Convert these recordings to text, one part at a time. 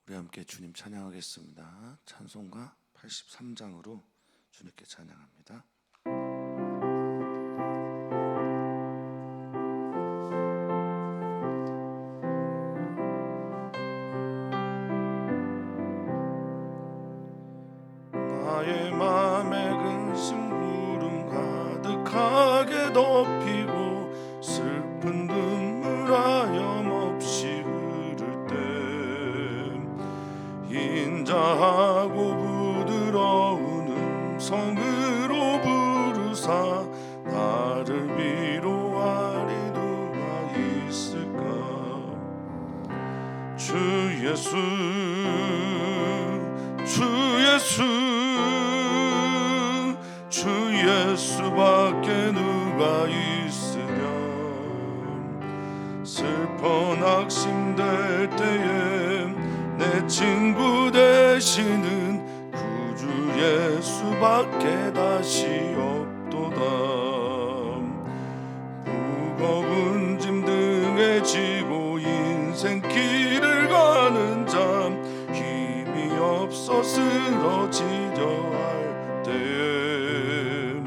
우리 함께 주님 찬양하겠습니다. 찬송가 83장으로 주님께 찬양합니다. 나의 맘에 근심 구름 가득하게 덮이고 슬픈 눈물 하염없이 흐를 때 인자하고 부드러운 음성으로 부르사 나를 위로하리 누가 있을까. 주 예수 주 예수밖에 누가 있으랴. 슬퍼 낙심될 때에 내 친구 되시는 구주 예수밖에 다시 없도다. 무거운 짐 등에 지고 인생 길을 가는 자 힘이 없어 쓰러지려 할 때에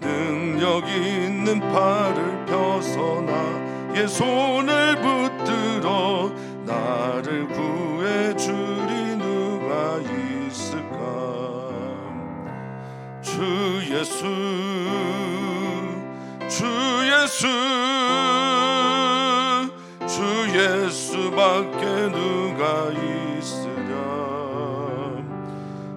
능력 있는 팔을 펴서 나의 손을 붙들어 나를 구해주리 누가 있을까. 주 예수밖에 누가 있으랴.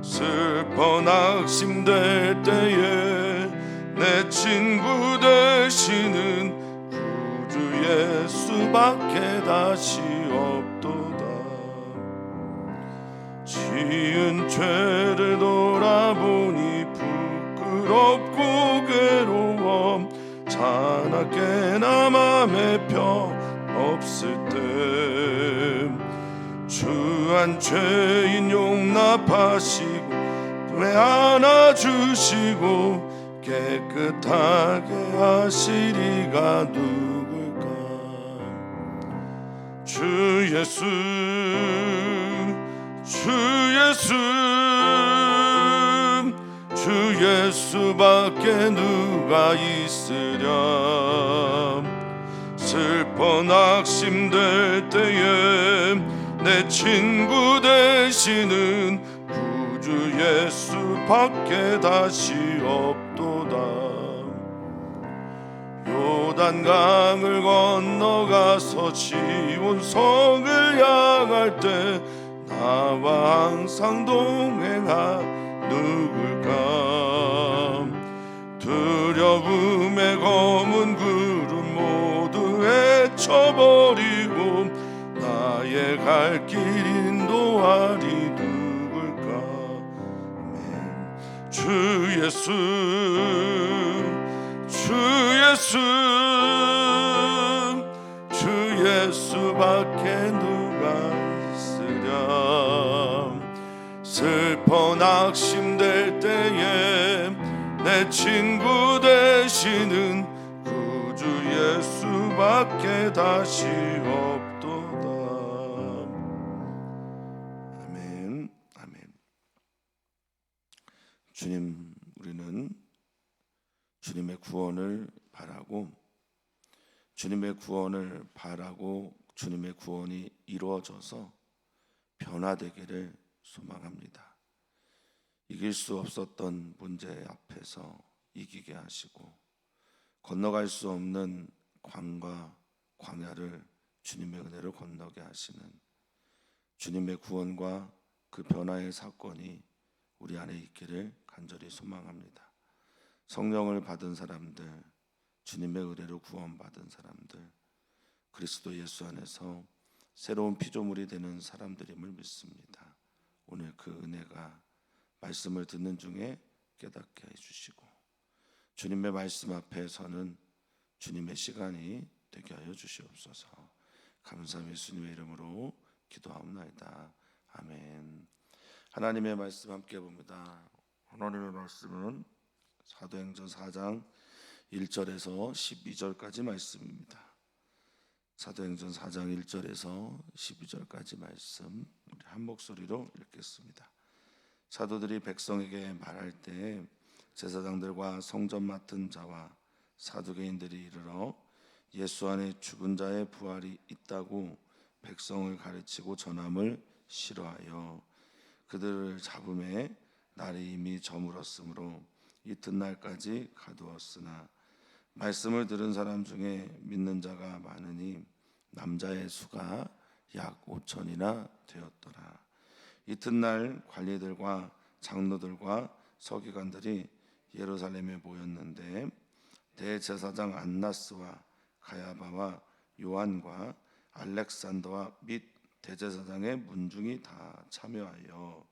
슬퍼 낙심될 때에 내 친구 되시는 구주 예수밖에 다시 없도다. 지은 죄를 돌아보니 부끄럽고 괴로워 자나깨나 맘에 펴 없을 때 주한 죄인 용납하시고 품에 안아주시고 깨끗하게 하시리가 누굴까. 주 예수밖에 누가 있으랴. 슬퍼 낙심될 때에 내 친구 되시는 구주 예수밖에 다시 없도다. 요단강을 건너가서 지온성을 향할 때 나와 항상 동행하 누굴까. 두려움의 검은 구름 모두 헤쳐버리고 나의 갈 길 인도하리 누굴까. 아멘. 주 예수밖에 누가 있으랴. 슬퍼 낙심될 때에 내 친구 되시는 구주 예수밖에 다시 없도다. 아멘. 아멘. 주님, 우리는 주님의 구원을 바라고 주님의 구원을 바라고 주님의 구원이 이루어져서 변화되기를 소망합니다. 이길 수 없었던 문제 앞에서 이기게 하시고 건너갈 수 없는 광과 광야를 주님의 은혜로 건너게 하시는 주님의 구원과 그 변화의 사건이 우리 안에 있기를 간절히 소망합니다. 성령을 받은 사람들, 주님의 은혜로 구원받은 사람들, 그리스도 예수 안에서 새로운 피조물이 되는 사람들임을 믿습니다. 오늘 그 은혜가 말씀을 듣는 중에 깨닫게 해주시고 주님의 말씀 앞에 서는 주님의 시간이 되게 하여 주시옵소서. 감사함 예수님의 이름으로 기도하옵나이다. 아멘. 하나님의 말씀 함께 봅니다. 하나님의 말씀은 사도행전 4장 1절에서 12절까지 말씀입니다. 사도행전 4장 1절에서 12절까지 말씀 우리 한 목소리로 읽겠습니다. 사도들이 백성에게 말할 때 제사장들과 성전 맡은 자와 사두개인들이 이르러 예수 안에 죽은 자의 부활이 있다고 백성을 가르치고 전함을 싫어하여 그들을 잡음에 날이 이미 저물었으므로 이튿날까지 가두었으나 말씀을 들은 사람 중에 믿는 자가 많으니 남자의 수가 약 5천이나 되었더라. 이튿날 관리들과 장로들과 서기관들이 예루살렘에 모였는데 대제사장 안나스와 가야바와 요한과 알렉산더와 및 대제사장의 문중이 다 참여하여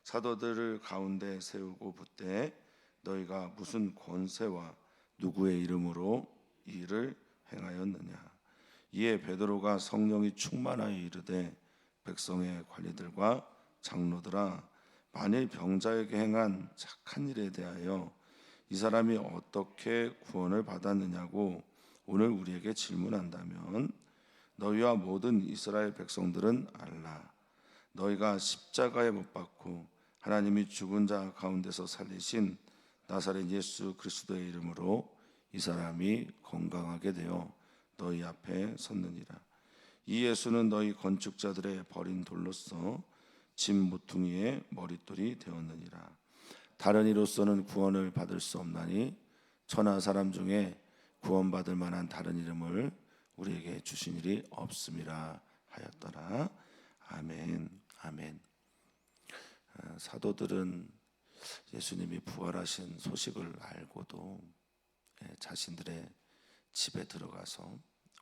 사도들을 가운데 세우고 묻되 너희가 무슨 권세와 누구의 이름으로 이 일을 행하였느냐. 이에 베드로가 성령이 충만하여 이르되 백성의 관리들과 장로들아, 만일 병자에게 행한 착한 일에 대하여 이 사람이 어떻게 구원을 받았느냐고 오늘 우리에게 질문한다면 너희와 모든 이스라엘 백성들은 알라. 너희가 십자가에 못 박고 하나님이 죽은 자 가운데서 살리신 나사렛 예수 그리스도의 이름으로 이 사람이 건강하게 되어 너희 앞에 섰느니라. 이 예수는 너희 건축자들의 버린 돌로서 집 모퉁이의 머릿돌이 되었느니라. 다른 이로서는 구원을 받을 수 없나니 천하 사람 중에 구원받을 만한 다른 이름을 우리에게 주신 일이 없음이라 하였더라. 아멘. 아멘. 사도들은 예수님이 부활하신 소식을 알고도 자신들의 집에 들어가서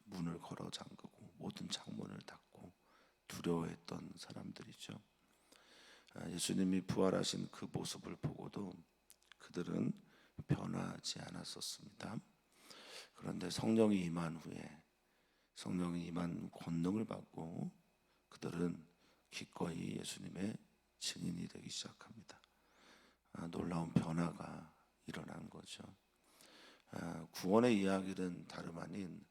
문을 걸어 잠그고 모든 창문을 닫고 두려워했던 사람들이죠. 예수님이 부활하신 그 모습을 보고도 그들은 변하지 않았었습니다. 그런데 성령이 임한 후에 성령이 임한 권능을 받고 그들은 기꺼이 예수님의 증인이 되기 시작합니다. 놀라운 변화가 일어난 거죠. 구원의 이야기는 다름 아닌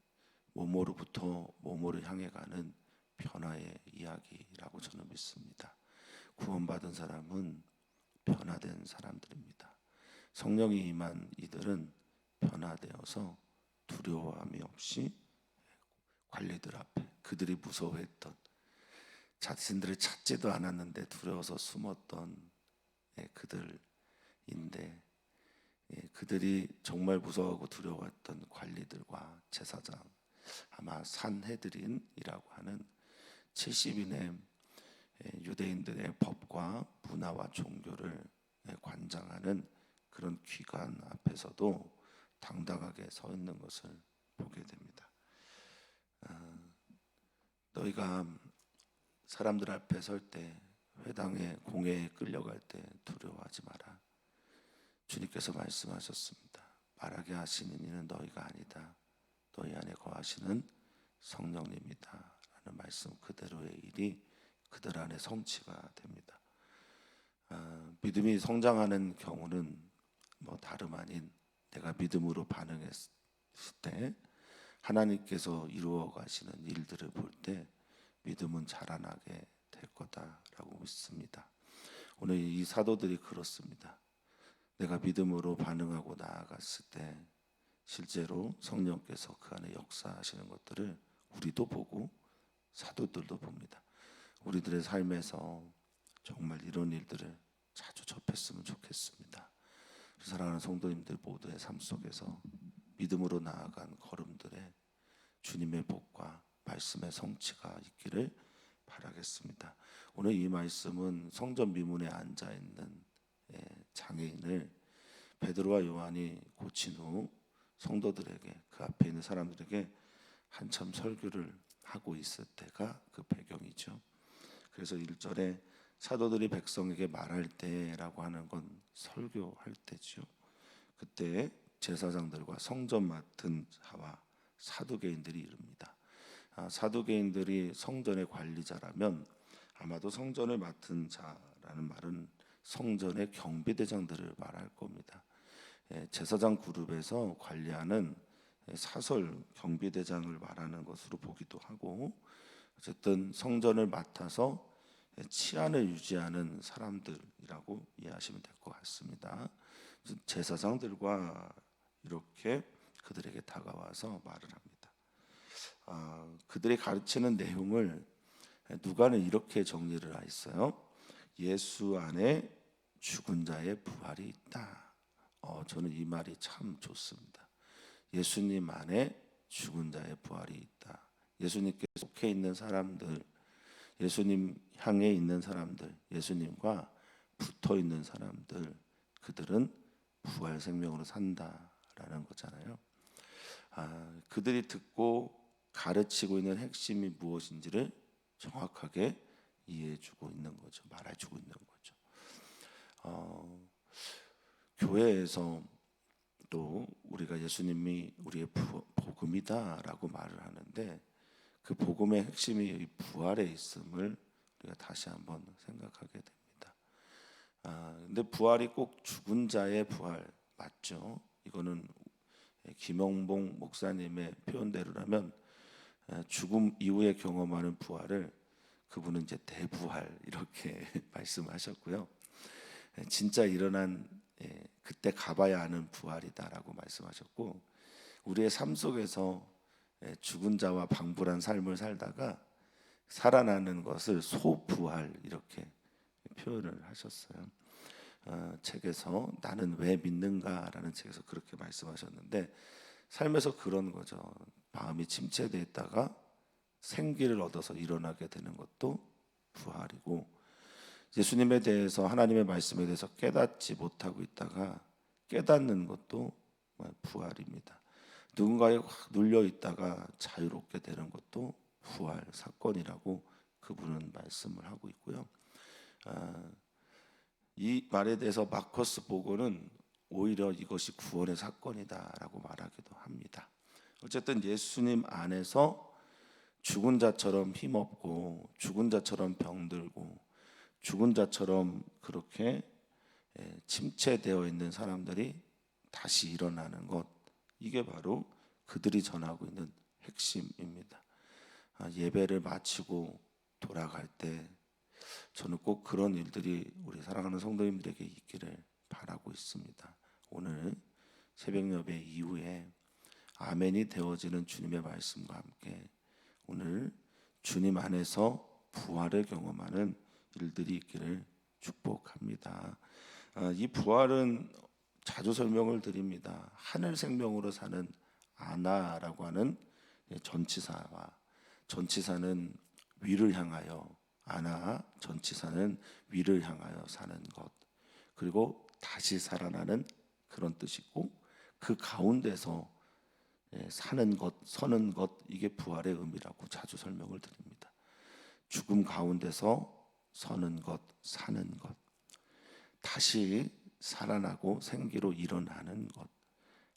몸으로부터 몸으로 향해 가는 변화의 이야기라고 저는 믿습니다. 구원받은 사람은 변화된 사람들입니다. 성령이 임한 이들은 변화되어서 두려움이 없이 관리들 앞에 그들이 무서워했던 자신들을 찾지도 않았는데 두려워서 숨었던 그들인데 그들이 정말 무서워하고 두려워했던 관리들과 제사장 아마 산헤드린이라고 하는 70인의 유대인들의 법과 문화와 종교를 관장하는 그런 기관 앞에서도 당당하게 서 있는 것을 보게 됩니다. 너희가 사람들 앞에 설 때 회당에 공회에 끌려갈 때 두려워하지 마라. 주님께서 말씀하셨습니다. 말하게 하시는 이는 너희가 아니다. 너희 안에 거하시는 성령님이다 라는 말씀 그대로의 일이 그들 안에 성취가 됩니다. 믿음이 성장하는 경우는 다름 아닌 내가 믿음으로 반응했을 때 하나님께서 이루어 가시는 일들을 볼 때 믿음은 자라나게 될 거다라고 믿습니다. 오늘 이 사도들이 그렇습니다. 내가 믿음으로 반응하고 나아갔을 때 실제로 성령께서 그 안에 역사하시는 것들을 우리도 보고 사도들도 봅니다. 우리들의 삶에서 정말 이런 일들을 자주 접했으면 좋겠습니다. 사랑하는 성도님들 모두의 삶 속에서 믿음으로 나아간 걸음들에 주님의 복과 말씀의 성취가 있기를 바라겠습니다. 오늘 이 말씀은 성전 미문에 앉아있는 장애인을 베드로와 요한이 고친 후 성도들에게 그 앞에 있는 사람들에게 한참 설교를 하고 있을 때가 그 배경이죠. 그래서 1절에 사도들이 백성에게 말할 때라고 하는 건 설교할 때죠. 그때 제사장들과 성전 맡은 자와 사두개인들이 이릅니다. 사두개인들이 성전의 관리자라면 아마도 성전을 맡은 자라는 말은 성전의 경비대장들을 말할 겁니다. 제사장 그룹에서 관리하는 사설 경비대장을 말하는 것으로 보기도 하고 어쨌든 성전을 맡아서 치안을 유지하는 사람들이라고 이해하시면 될 것 같습니다. 제사장들과 이렇게 그들에게 다가와서 말을 합니다. 그들이 가르치는 내용을 누가는 이렇게 정리를 했어요. 예수 안에 죽은 자의 부활이 있다. 저는 이 말이 참 좋습니다. 예수님 안에 죽은 자의 부활이 있다. 예수님께 속해 있는 사람들, 예수님 향해 있는 사람들, 예수님과 붙어 있는 사람들, 그들은 부활 생명으로 산다라는 거잖아요. 그들이 듣고 가르치고 있는 핵심이 무엇인지를 정확하게 이해해주고 있는 거죠. 말해주고 있는 거죠. 교회에서 또 우리가 예수님이 우리의 복음이다라고 말을 하는데 그 복음의 핵심이 부활에 있음을 우리가 다시 한번 생각하게 됩니다. 근데 부활이 꼭 죽은 자의 부활 맞죠? 이거는 김영봉 목사님의 표현대로라면 죽음 이후에 경험하는 부활을 그분은 이제 대부활 이렇게 말씀하셨고요. 진짜 일어난 그때 가봐야 하는 부활이다라고 말씀하셨고, 우리의 삶 속에서 죽은 자와 방불한 삶을 살다가 살아나는 것을 소부활 이렇게 표현을 하셨어요. 책에서 나는 왜 믿는가라는 책에서 그렇게 말씀하셨는데, 삶에서 그런 거죠. 마음이 침체되어 있다가 생기를 얻어서 일어나게 되는 것도 부활이고, 예수님에 대해서 하나님의 말씀에 대해서 깨닫지 못하고 있다가 깨닫는 것도 부활입니다. 누군가에 확 눌려 있다가 자유롭게 되는 것도 부활 사건이라고 그분은 말씀을 하고 있고요. 이 말에 대해서 마커스 보고는 오히려 이것이 구원의 사건이다라고 말하기도 합니다. 어쨌든 예수님 안에서 죽은 자처럼 힘없고 죽은 자처럼 병들고 죽은 자처럼 그렇게 침체되어 있는 사람들이 다시 일어나는 것, 이게 바로 그들이 전하고 있는 핵심입니다. 예배를 마치고 돌아갈 때 저는 꼭 그런 일들이 우리 사랑하는 성도님들에게 있기를 바라고 있습니다. 오늘 새벽 예배 이후에 아멘이 되어지는 주님의 말씀과 함께 오늘 주님 안에서 부활을 경험하는 일들이 있기를 축복합니다. 이 부활은 자주 설명을 드립니다. 하늘 생명으로 사는 아나라고 하는 전치사와 전치사는 위를 향하여, 아나 전치사는 위를 향하여 사는 것, 그리고 다시 살아나는 그런 뜻이고, 그 가운데서 사는 것, 서는 것, 이게 부활의 의미라고 자주 설명을 드립니다. 죽음 가운데서 서는 것, 사는 것, 다시 살아나고 생기로 일어나는 것,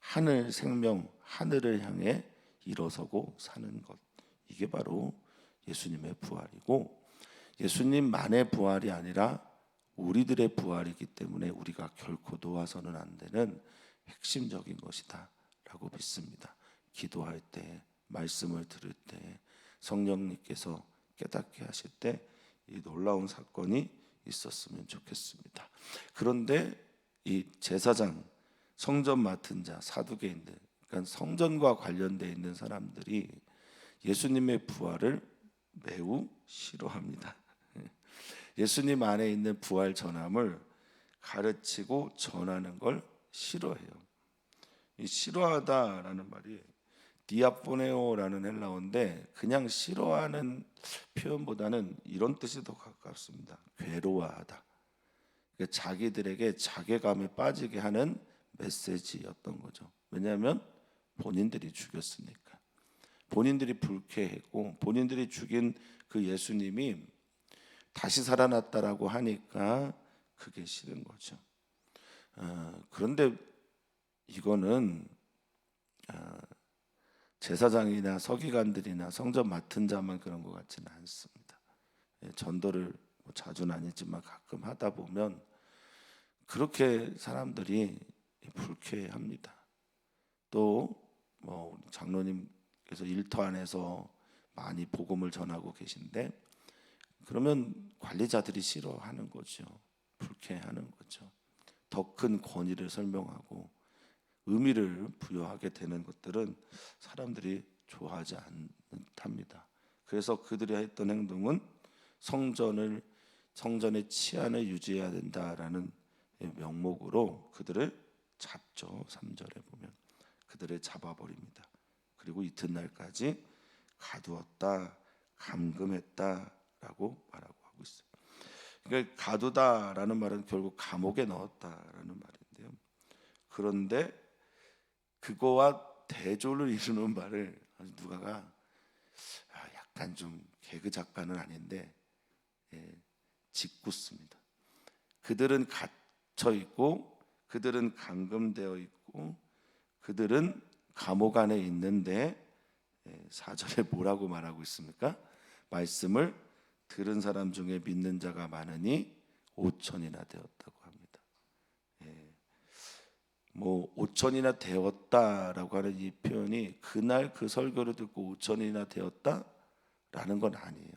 하늘 생명, 하늘을 향해 일어서고 사는 것, 이게 바로 예수님의 부활이고, 예수님만의 부활이 아니라 우리들의 부활이기 때문에 우리가 결코 놓아서는 안 되는 핵심적인 것이다 라고 믿습니다. 기도할 때, 말씀을 들을 때, 성령님께서 깨닫게 하실 때 이 놀라운 사건이 있었으면 좋겠습니다. 그런데 이 제사장, 성전 맡은 자, 사두개인들, 그러니까 성전과 관련되어 있는 사람들이 예수님의 부활을 매우 싫어합니다. 예수님 안에 있는 부활 전함을 가르치고 전하는 걸 싫어해요. 이 싫어하다라는 말이 디아포네오라는 헬라어인데 그냥 싫어하는 표현보다는 이런 뜻이 더 가깝습니다. 괴로워하다. 그러니까 자기들에게 자괴감에 빠지게 하는 메시지였던 거죠. 왜냐하면 본인들이 죽였으니까. 본인들이 불쾌했고 본인들이 죽인 그 예수님이 다시 살아났다라고 하니까 그게 싫은 거죠. 그런데 이거는 제사장이나 서기관들이나 성전 맡은 자만 그런 것 같지는 않습니다. 전도를 자주는 아니지만 가끔 하다 보면 그렇게 사람들이 불쾌합니다. 또 장로님께서 일터 안에서 많이 복음을 전하고 계신데 그러면 관리자들이 싫어하는 거죠. 불쾌하는 거죠. 더 큰 권위를 설명하고 의미를 부여하게 되는 것들은 사람들이 좋아하지 않답니다. 그래서 그들이 했던 행동은 성전의 치안을 유지해야 된다라는 명목으로 그들을 잡죠. 3절에 보면 그들을 잡아버립니다. 그리고 이튿날까지 가두었다, 감금했다라고 말하고 하고 있어요. 그러니까 가두다라는 말은 결국 감옥에 넣었다라는 말인데요. 그런데 그거와 대조를 이루는 말을 누가가 약간 좀 개그 작가는 아닌데 짓궂습니다. 그들은 갇혀 있고 그들은 감금되어 있고 그들은 감옥 안에 있는데 4절에 뭐라고 말하고 있습니까? 말씀을 들은 사람 중에 믿는 자가 많으니 5천이나 되었다고 합니다. 5천이나 되었다라고 하는 이 표현이 그날 그 설교를 듣고 5천이나 되었다라는 건 아니에요.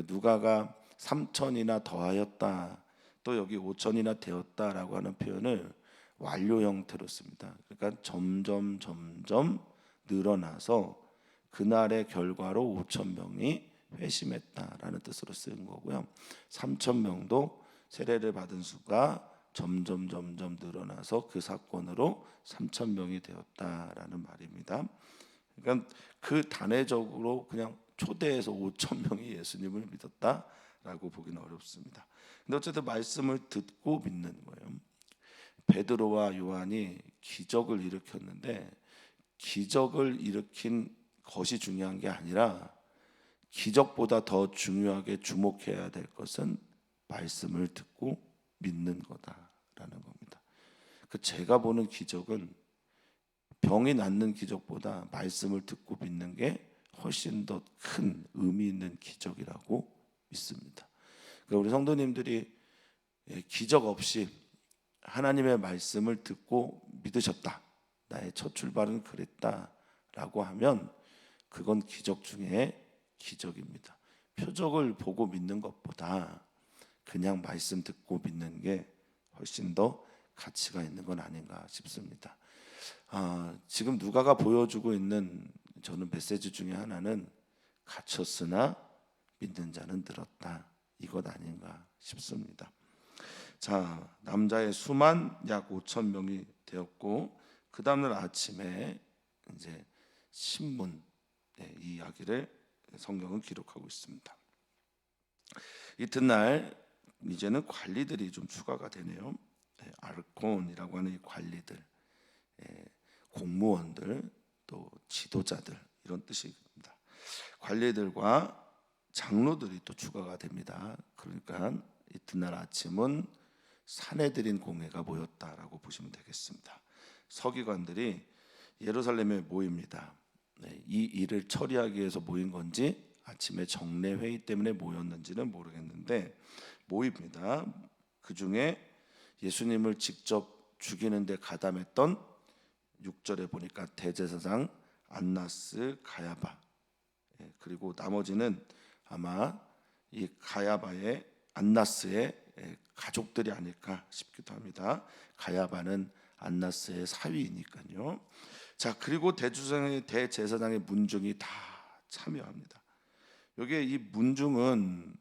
누가가 3천이나 더하였다, 또 여기 5천이나 되었다라고 하는 표현을 완료 형태로 씁니다. 그러니까 점점 늘어나서 그날의 결과로 5천 명이 회심했다라는 뜻으로 쓰인 거고요. 3천 명도 세례를 받은 수가 점점 늘어나서 그 사건으로 3천 명이 되었다라는 말입니다. 그러니까 그 단회적으로 그냥 초대해서 5천 명이 예수님을 믿었다라고 보기는 어렵습니다. 근데 어쨌든 말씀을 듣고 믿는 거예요. 베드로와 요한이 기적을 일으켰는데 기적을 일으킨 것이 중요한 게 아니라 기적보다 더 중요하게 주목해야 될 것은 말씀을 듣고 믿는 거다라는 겁니다. 제가 보는 기적은 병이 낫는 기적보다 말씀을 듣고 믿는 게 훨씬 더 큰 의미 있는 기적이라고 믿습니다. 그러니까 우리 성도님들이 기적 없이 하나님의 말씀을 듣고 믿으셨다, 나의 첫 출발은 그랬다라고 하면 그건 기적 중에 기적입니다. 표적을 보고 믿는 것보다 그냥 말씀 듣고 믿는 게 훨씬 더 가치가 있는 건 아닌가 싶습니다. 지금 누가가 보여주고 있는 저는 메시지 중에 하나는 갇혔으나 믿는 자는 늘었다, 이것 아닌가 싶습니다. 자, 남자의 수만 약 5천 명이 되었고 그 다음날 아침에 이제 신문 이 이야기를 성경은 기록하고 있습니다. 이튿날 이제는 관리들이 좀 추가가 되네요. 아르콘이라고 하는 이 관리들, 공무원들, 또 지도자들, 이런 뜻입니다. 관리들과 장로들이 또 추가가 됩니다. 그러니까 이튿날 아침은 사내들인 공회가 모였다라고 보시면 되겠습니다. 서기관들이 예루살렘에 모입니다. 이 일을 처리하기 위해서 모인 건지 아침에 정례 회의 때문에 모였는지는 모르겠는데 모입니다. 그 중에 예수님을 직접 죽이는 데 가담했던 6절에 보니까 대제사장 안나스, 가야바, 그리고 나머지는 아마 이 가야바의 안나스의 가족들이 아닐까 싶기도 합니다. 가야바는 안나스의 사위이니까요. 자, 그리고 대제사장의 문중이 다 참여합니다. 여기에 이 문중은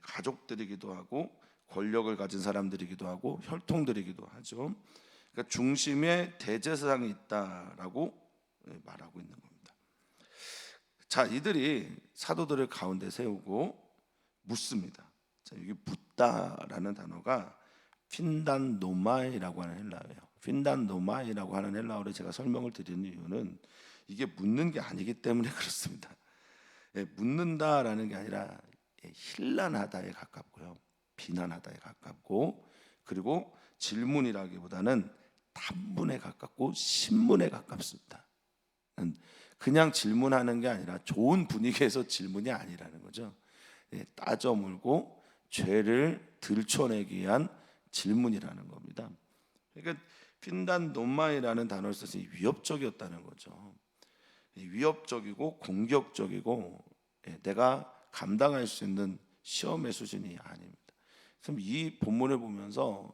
가족들이기도 하고 권력을 가진 사람들이기도 하고 혈통들이기도 하죠. 그러니까 중심에 대제사장이 있다라고 말하고 있는 겁니다. 자, 이들이 사도들을 가운데 세우고 묻습니다. 자, 여기 묻다라는 단어가 핀단노마이라고 하는 헬라어예요. 핀단노마이라고 하는 헬라어를 제가 설명을 드리는 이유는 이게 묻는 게 아니기 때문에 그렇습니다. 묻는다라는 게 아니라 힐난하다에 가깝고요, 비난하다에 가깝고, 그리고 질문이라기보다는 탐문에 가깝고 신문에 가깝습니다. 그냥 질문하는 게 아니라 좋은 분위기에서 질문이 아니라는 거죠. 따져 물고 죄를 들춰내기 위한 질문이라는 겁니다. 그러니까 핀단노마이라는 단어를 써서 위협적이었다는 거죠. 위협적이고 공격적이고 내가 감당할 수 있는 시험의 수준이 아닙니다. 그럼 이 본문을 보면서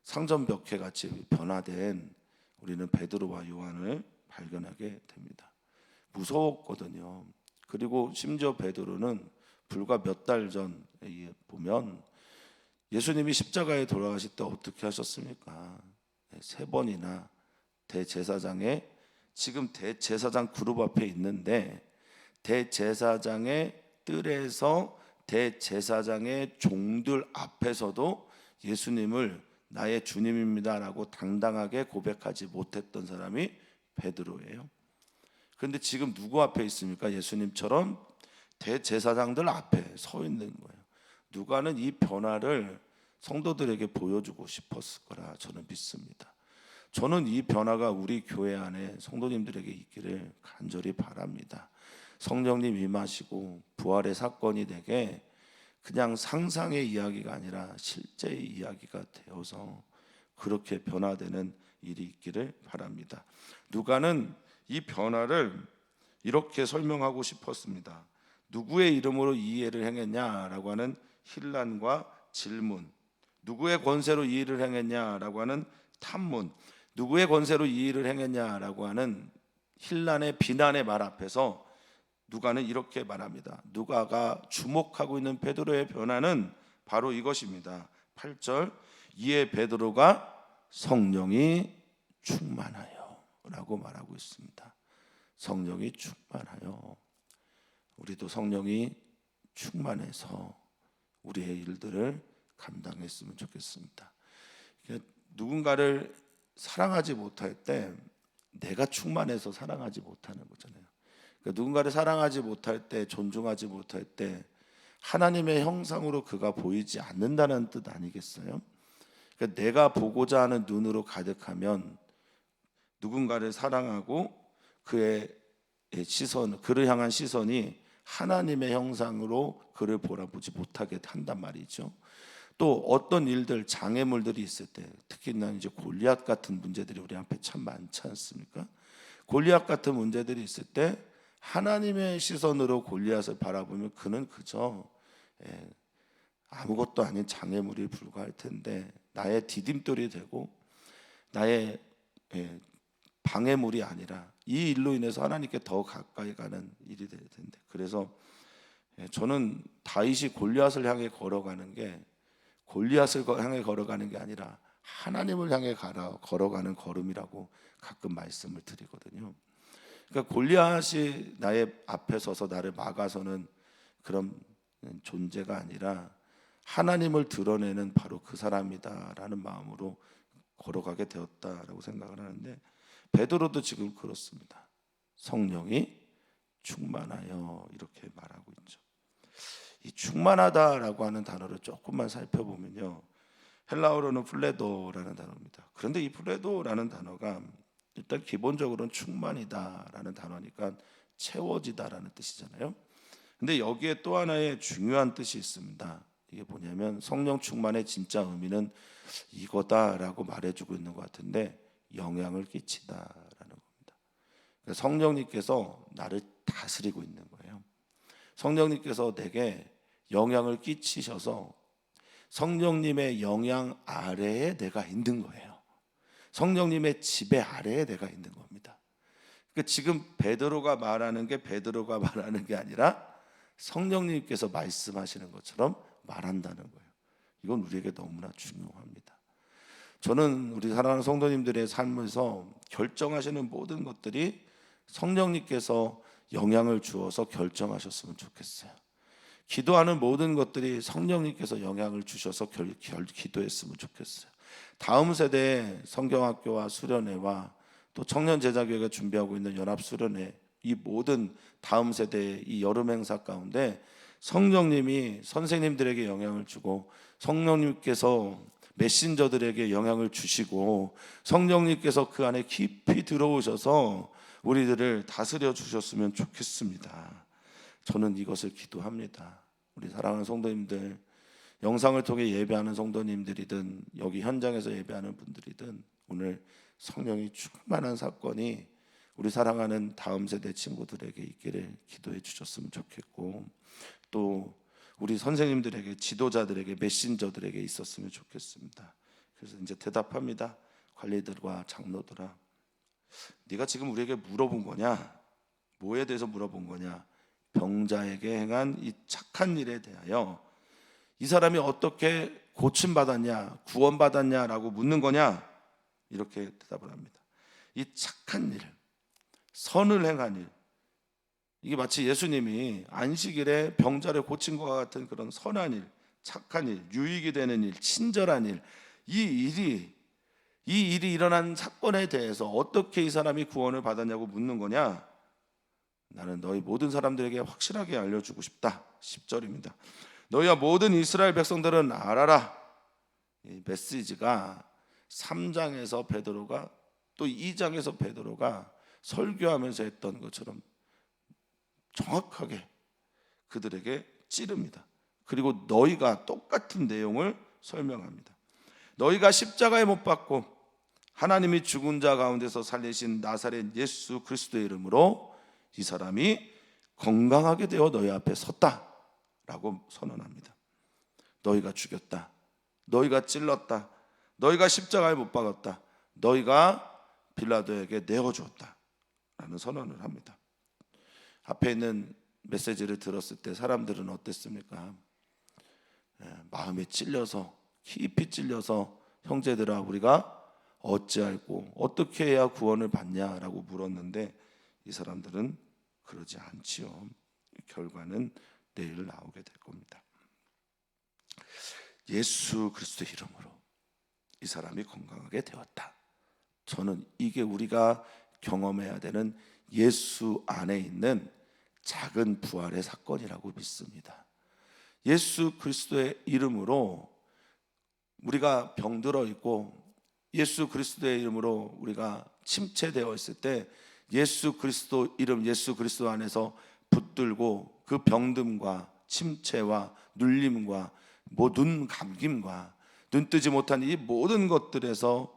상전벽해 같이 변화된 우리는 베드로와 요한을 발견하게 됩니다. 무서웠거든요. 그리고 심지어 베드로는 불과 몇 달 전에 보면 예수님이 십자가에 돌아가실 때 어떻게 하셨습니까? 3번이나 대제사장의, 지금 대제사장 그룹 앞에 있는데 대제사장의 뜰에서 대제사장의 종들 앞에서도 예수님을 나의 주님입니다라고 당당하게 고백하지 못했던 사람이 베드로예요. 그런데 지금 누구 앞에 있습니까? 예수님처럼 대제사장들 앞에 서 있는 거예요. 누가는 이 변화를 성도들에게 보여주고 싶었을 거라 저는 믿습니다. 저는 이 변화가 우리 교회 안에 성도님들에게 있기를 간절히 바랍니다. 성령님 임하시고 부활의 사건이 되게 그냥 상상의 이야기가 아니라 실제의 이야기가 되어서 그렇게 변화되는 일이 있기를 바랍니다. 누가는 이 변화를 이렇게 설명하고 싶었습니다. 누구의 이름으로 이 일을 행했냐라고 하는 힐난과 질문, 누구의 권세로 이 일을 행했냐라고 하는 탐문, 누구의 권세로 이 일을 행했냐라고 하는 힐난의 비난의 말 앞에서 누가는 이렇게 말합니다. 누가가 주목하고 있는 베드로의 변화는 바로 이것입니다. 8절, 이에 베드로가 성령이 충만하여 라고 말하고 있습니다. 성령이 충만하여. 우리도 성령이 충만해서 우리의 일들을 감당했으면 좋겠습니다. 누군가를 사랑하지 못할 때 내가 충만해서 사랑하지 못하는 거잖아요. 누군가를 사랑하지 못할 때, 존중하지 못할 때 하나님의 형상으로 그가 보이지 않는다는 뜻 아니겠어요? 내가 보고자 하는 눈으로 가득하면 누군가를 사랑하고 그의 시선, 그를 향한 시선이 하나님의 형상으로 그를 바라보지 못하게 한단 말이죠. 또 어떤 일들, 장애물들이 있을 때, 특히나 이제 골리앗 같은 문제들이 우리 앞에 참 많지 않습니까? 골리앗 같은 문제들이 있을 때 하나님의 시선으로 골리앗을 바라보면 그는 그저 아무것도 아닌 장애물이 불과할 텐데 나의 디딤돌이 되고 나의 방해물이 아니라 이 일로 인해서 하나님께 더 가까이 가는 일이 될 텐데, 그래서 저는 다윗이 골리앗을 향해 걸어가는 게 골리앗을 향해 걸어가는 게 아니라 하나님을 향해 걸어가는 걸음이라고 가끔 말씀을 드리거든요. 그러니까 골리앗이 나의 앞에 서서 나를 막아서는 그런 존재가 아니라 하나님을 드러내는 바로 그 사람이다라는 마음으로 걸어가게 되었다라고 생각을 하는데, 베드로도 지금 그렇습니다. 성령이 충만하여 이렇게 말하고 있죠. 이 충만하다라고 하는 단어를 조금만 살펴보면요, 헬라어로는 플레도라는 단어입니다. 그런데 이 플레도라는 단어가 일단 기본적으로는 충만이다라는 단어니까 채워지다라는 뜻이잖아요. 근데 여기에 또 하나의 중요한 뜻이 있습니다. 이게 뭐냐면 성령 충만의 진짜 의미는 이거다라고 말해주고 있는 것 같은데, 영향을 끼치다라는 겁니다. 그러니까 성령님께서 나를 다스리고 있는 거예요. 성령님께서 내게 영향을 끼치셔서 성령님의 영향 아래에 내가 있는 거예요. 성령님의 지배 아래에 내가 있는 겁니다. 그러니까 지금 베드로가 말하는 게 아니라 성령님께서 말씀하시는 것처럼 말한다는 거예요. 이건 우리에게 너무나 중요합니다. 저는 우리 사랑하는 성도님들의 삶에서 결정하시는 모든 것들이 성령님께서 영향을 주어서 결정하셨으면 좋겠어요. 기도하는 모든 것들이 성령님께서 영향을 주셔서 기도했으면 좋겠어요. 다음 세대의 성경학교와 수련회와 또 청년 제자교회가 준비하고 있는 연합수련회, 이 모든 다음 세대의 이 여름 행사 가운데 성령님이 선생님들에게 영향을 주고 성령님께서 메신저들에게 영향을 주시고 성령님께서 그 안에 깊이 들어오셔서 우리들을 다스려 주셨으면 좋겠습니다. 저는 이것을 기도합니다. 우리 사랑하는 성도님들, 영상을 통해 예배하는 성도님들이든 여기 현장에서 예배하는 분들이든 오늘 성령이 충만한 사건이 우리 사랑하는 다음 세대 친구들에게 있기를 기도해 주셨으면 좋겠고, 또 우리 선생님들에게, 지도자들에게, 메신저들에게 있었으면 좋겠습니다. 그래서 이제 대답합니다. 관리들과 장로들아, 네가 지금 우리에게 물어본 거냐? 뭐에 대해서 물어본 거냐? 병자에게 행한 이 착한 일에 대하여 이 사람이 어떻게 고침받았냐, 구원받았냐라고 묻는 거냐? 이렇게 대답을 합니다. 이 착한 일, 선을 행한 일, 이게 마치 예수님이 안식일에 병자를 고친 것과 같은 그런 선한 일, 착한 일, 유익이 되는 일, 친절한 일, 이 일이 일어난 사건에 대해서 어떻게 이 사람이 구원을 받았냐고 묻는 거냐? 나는 너희 모든 사람들에게 확실하게 알려주고 싶다. 10절입니다. 너희와 모든 이스라엘 백성들은 알아라. 이 메시지가 3장에서 베드로가, 또 2장에서 베드로가 설교하면서 했던 것처럼 정확하게 그들에게 찌릅니다. 그리고 너희가 똑같은 내용을 설명합니다. 너희가 십자가에 못 박고 하나님이 죽은 자 가운데서 살리신 나사렛 예수 그리스도의 이름으로 이 사람이 건강하게 되어 너희 앞에 섰다라고 선언합니다. 너희가 죽였다, 너희가 찔렀다, 너희가 십자가에 못 박았다, 너희가 빌라도에게 내어주었다라는 선언을 합니다. 앞에 있는 메시지를 들었을 때 사람들은 어땠습니까? 마음에 찔려서, 깊이 찔려서 형제들아 우리가 어찌할꼬 어떻게 해야 구원을 받냐라고 물었는데 이 사람들은 그러지 않지요. 결과는 내일 나오게 될 겁니다. 예수 그리스도의 이름으로 이 사람이 건강하게 되었다. 저는 이게 우리가 경험해야 되는 예수 안에 있는 작은 부활의 사건이라고 믿습니다. 예수 그리스도의 이름으로 우리가 병들어 있고 예수 그리스도의 이름으로 우리가 침체되어 있을 때 예수 그리스도 이름, 예수 그리스도 안에서 붙들고 그 병듦과 침체와 눌림과 눈 감김과 눈 뜨지 못한 이 모든 것들에서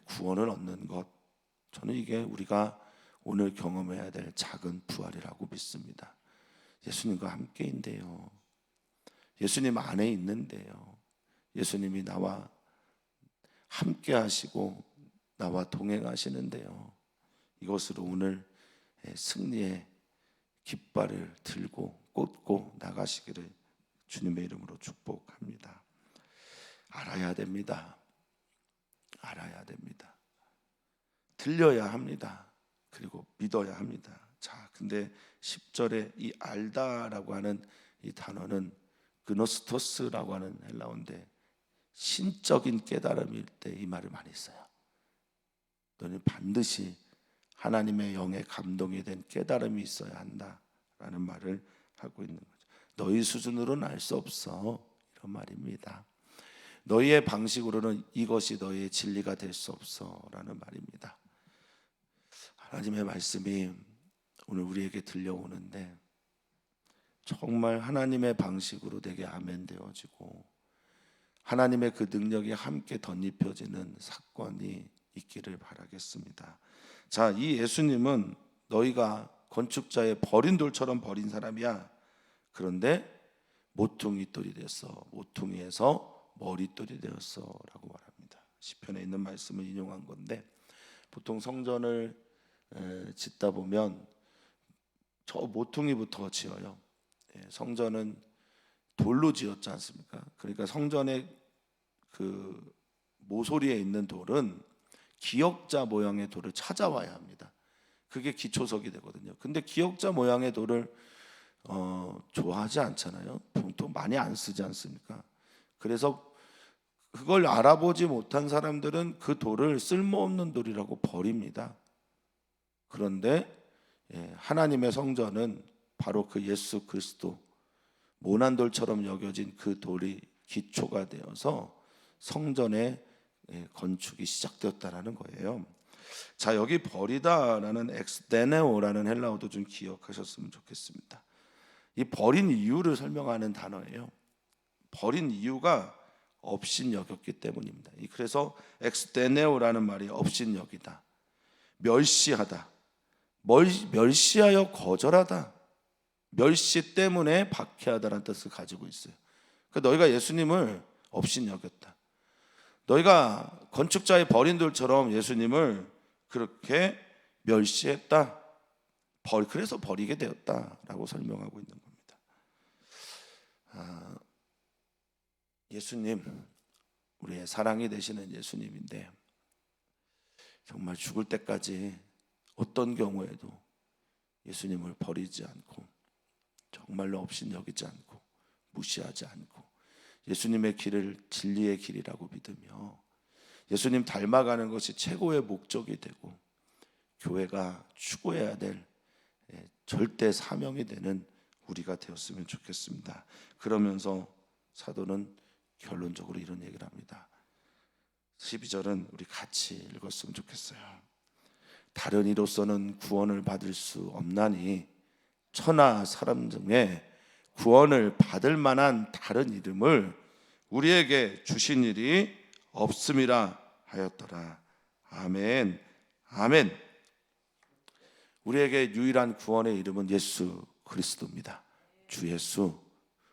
구원을 얻는 것, 저는 이게 우리가 오늘 경험해야 될 작은 부활이라고 믿습니다. 예수님과 함께인데요, 예수님 안에 있는데요, 예수님이 나와 함께 하시고 나와 동행하시는데요, 이것으로 오늘 승리의 깃발을 들고 꽂고 나가시기를 주님의 이름으로 축복합니다. 알아야 됩니다. 알아야 됩니다. 들려야 합니다. 그리고 믿어야 합니다. 자, 근데 10절에 이 알다라고 하는 이 단어는 그노스토스라고 하는 헬라어인데 신적인 깨달음일 때 이 말을 많이 써요. 너는 반드시 하나님의 영의 감동이 된 깨달음이 있어야 한다라는 말을 하고 있는 거죠. 너희 수준으로는 알 수 없어, 이런 말입니다. 너희의 방식으로는 이것이 너희의 진리가 될 수 없어 라는 말입니다. 하나님의 말씀이 오늘 우리에게 들려오는데 정말 하나님의 방식으로 내게 아멘 되어지고 하나님의 그 능력이 함께 덧입혀지는 사건이 있기를 바라겠습니다. 자, 이 예수님은 너희가 건축자의 버린 돌처럼 버린 사람이야. 그런데 모퉁이 돌이 됐어. 모퉁이에서 머릿돌이 되었어 라고 말합니다. 시편에 있는 말씀을 인용한 건데, 보통 성전을 짓다 보면 저 모퉁이부터 지어요. 성전은 돌로 지었지 않습니까? 그러니까 성전의 그 모서리에 있는 돌은 기역자 모양의 돌을 찾아와야 합니다. 그게 기초석이 되거든요. 근데 기역자 모양의 돌을 좋아하지 않잖아요. 보통 많이 안 쓰지 않습니까? 그래서 그걸 알아보지 못한 사람들은 그 돌을 쓸모없는 돌이라고 버립니다. 그런데 하나님의 성전은 바로 그 예수 그리스도, 모난 돌처럼 여겨진 그 돌이 기초가 되어서 성전의 건축이 시작되었다라는 거예요. 자, 여기 버리다라는 엑스데네오라는 헬라어도 좀 기억하셨으면 좋겠습니다. 이 버린 이유를 설명하는 단어예요. 버린 이유가 업신여겼기 때문입니다. 그래서 엑스데네오라는 말이 업신여기다, 멸시하다, 멸시하여 거절하다, 멸시 때문에 박해하다라는 뜻을 가지고 있어요. 그러니까 너희가 예수님을 업신여겼다. 너희가 건축자의 버린돌처럼 예수님을 그렇게 멸시했다. 그래서 버리게 되었다라고 설명하고 있는 겁니다. 예수님, 우리의 사랑이 되시는 예수님인데 정말 죽을 때까지 어떤 경우에도 예수님을 버리지 않고 정말로 업신여기지 않고 무시하지 않고 예수님의 길을 진리의 길이라고 믿으며 예수님 닮아가는 것이 최고의 목적이 되고 교회가 추구해야 될 절대 사명이 되는 우리가 되었으면 좋겠습니다. 그러면서 사도는 결론적으로 이런 얘기를 합니다. 12절은 우리 같이 읽었으면 좋겠어요. 다른 이로서는 구원을 받을 수 없나니 천하 사람 중에 구원을 받을 만한 다른 이름을 우리에게 주신 일이 없음이라 하였더라. 아멘. 아멘. 우리에게 유일한 구원의 이름은 예수 그리스도입니다. 주 예수,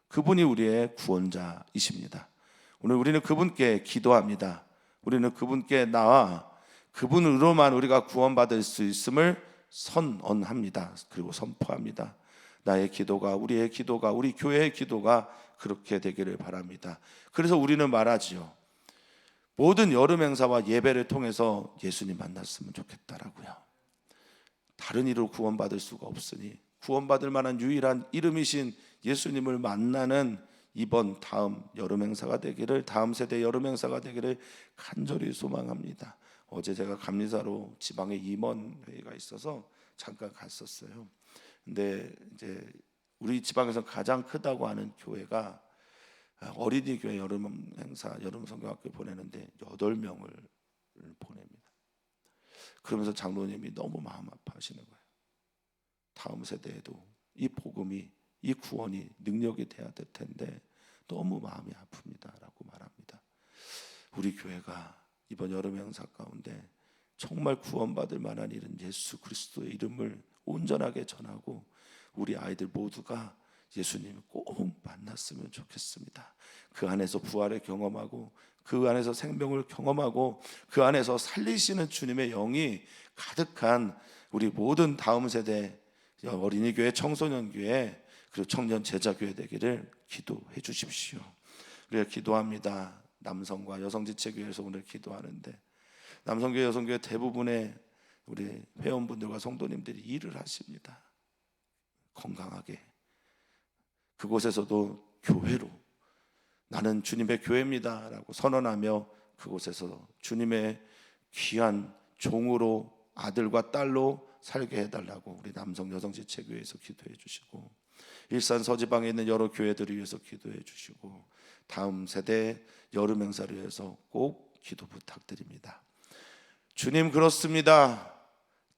그분이 우리의 구원자이십니다. 오늘 우리는 그분께 기도합니다. 우리는 그분께 나와 그분으로만 우리가 구원받을 수 있음을 선언합니다. 그리고 선포합니다. 나의 기도가, 우리의 기도가, 우리 교회의 기도가 그렇게 되기를 바랍니다. 그래서 우리는 말하지요. 모든 여름 행사와 예배를 통해서 예수님 만났으면 좋겠다라고요. 다른 이로 구원받을 수가 없으니 구원받을 만한 유일한 이름이신 예수님을 만나는 이번 다음 여름 행사가 되기를, 다음 세대 여름 행사가 되기를 간절히 소망합니다. 어제 제가 감리사로 지방에 임원 회의가 있어서 잠깐 갔었어요. 근데 이제 우리 지방에서 가장 크다고 하는 교회가 어린이 교회 여름 행사, 여름 성경학교 보내는데 8명을 보냅니다. 그러면서 장로님이 너무 마음 아파하시는 거예요. 다음 세대에도 이 복음이, 이 구원이 능력이 돼야 될 텐데 너무 마음이 아픕니다라고 말합니다. 우리 교회가 이번 여름 행사 가운데 정말 구원받을 만한 일은 예수 그리스도의 이름을 온전하게 전하고 우리 아이들 모두가 예수님을 꼭 만났으면 좋겠습니다. 그 안에서 부활을 경험하고 그 안에서 생명을 경험하고 그 안에서 살리시는 주님의 영이 가득한 우리 모든 다음 세대 어린이교회, 청소년교회, 그리고 청년 제자교회 되기를 기도해 주십시오. 우리가 기도합니다. 남성과 여성지체교회에서 오늘 기도하는데 남성교회, 여성교회 대부분의 우리 회원분들과 성도님들이 일을 하십니다. 건강하게. 그곳에서도 교회로 나는 주님의 교회입니다 라고 선언하며 그곳에서 주님의 귀한 종으로, 아들과 딸로 살게 해달라고 우리 남성 여성 지체교회에서 기도해 주시고, 일산 서지방에 있는 여러 교회들을 위해서 기도해 주시고, 다음 세대 여름 행사를 위해서 꼭 기도 부탁드립니다. 주님, 그렇습니다.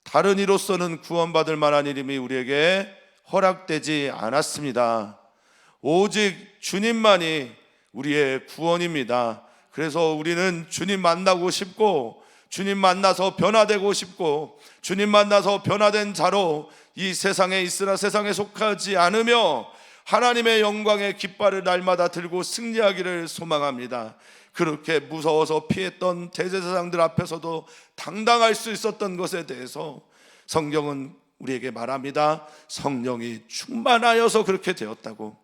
다른 이로서는 구원받을 만한 이름이 우리에게 허락되지 않았습니다. 오직 주님만이 우리의 구원입니다. 그래서 우리는 주님 만나고 싶고, 주님 만나서 변화되고 싶고, 주님 만나서 변화된 자로 이 세상에 있으나 세상에 속하지 않으며 하나님의 영광의 깃발을 날마다 들고 승리하기를 소망합니다. 그렇게 무서워서 피했던 대제사장들 앞에서도 당당할 수 있었던 것에 대해서 성경은 우리에게 말합니다. 성령이 충만하여서 그렇게 되었다고.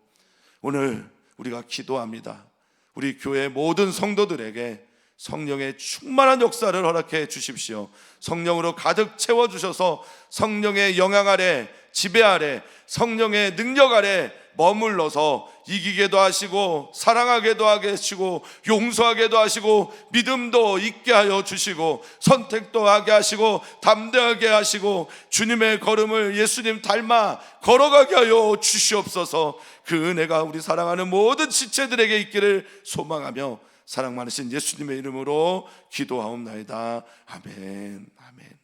오늘 우리가 기도합니다. 우리 교회 모든 성도들에게 성령의 충만한 역사를 허락해 주십시오. 성령으로 가득 채워주셔서 성령의 영향 아래, 지배 아래, 성령의 능력 아래 머물러서 이기게도 하시고 사랑하게도 하시고 용서하게도 하시고 믿음도 있게 하여 주시고 선택도 하게 하시고 담대하게 하시고 주님의 걸음을 예수님 닮아 걸어가게 하여 주시옵소서. 그 은혜가 우리 사랑하는 모든 지체들에게 있기를 소망하며 사랑 많으신 예수님의 이름으로 기도하옵나이다. 아멘. 아멘.